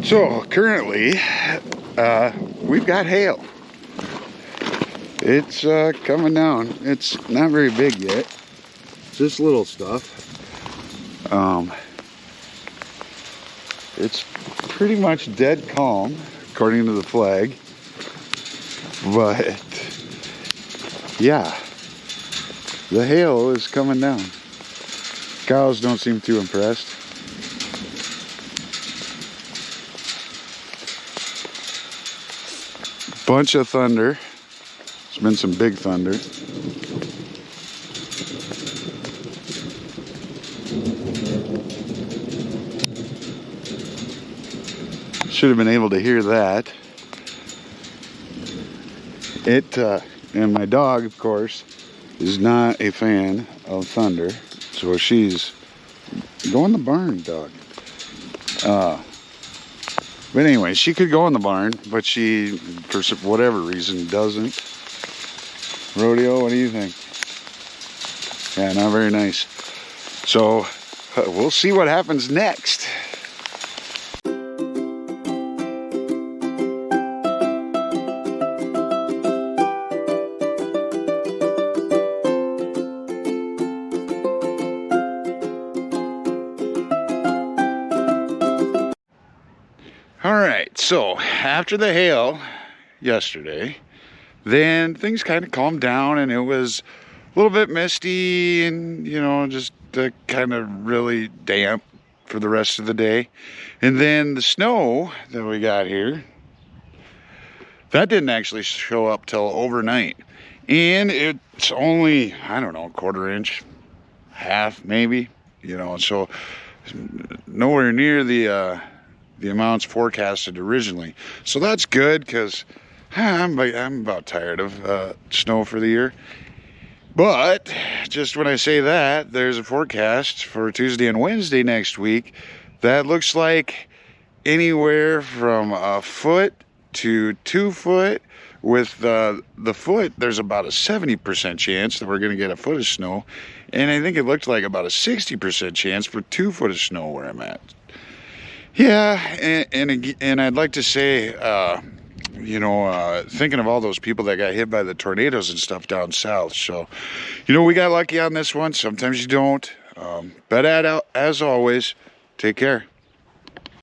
So currently, we've got hail. It's coming down. It's not very big yet. It's just little stuff. It's pretty much dead calm, according to the flag. But yeah, the hail is coming down. Cows don't seem too impressed. Bunch of thunder. It's been some big thunder. Should have been able to hear that. And my dog, of course, is not a fan of thunder, so she's go in the barn, dog. But anyway, she could go in the barn, but she, for whatever reason, doesn't. Rodeo, what do you think? Yeah, not very nice. So we'll see what happens next. All right, so after the hail yesterday, then things kind of calmed down and it was a little bit misty and, you know, just kind of really damp for the rest of the day. And then the snow that we got here, that didn't actually show up till overnight. And it's only, I don't know, 1/4 inch, half maybe, you know, so nowhere near the amounts forecasted originally. So that's good because I'm about tired of snow for the year. But just when I say that, there's a forecast for Tuesday and Wednesday next week that looks like anywhere from 1 foot to 2 foot. With the foot, there's about a 70% chance that we're going to get 1 foot of snow. And I think it looked like about a 60% chance for 2 foot of snow where I'm at. Yeah, and I'd like to say, you know, thinking of all those people that got hit by the tornadoes and stuff down south. So, you know, we got lucky on this one. Sometimes you don't. But as always, take care.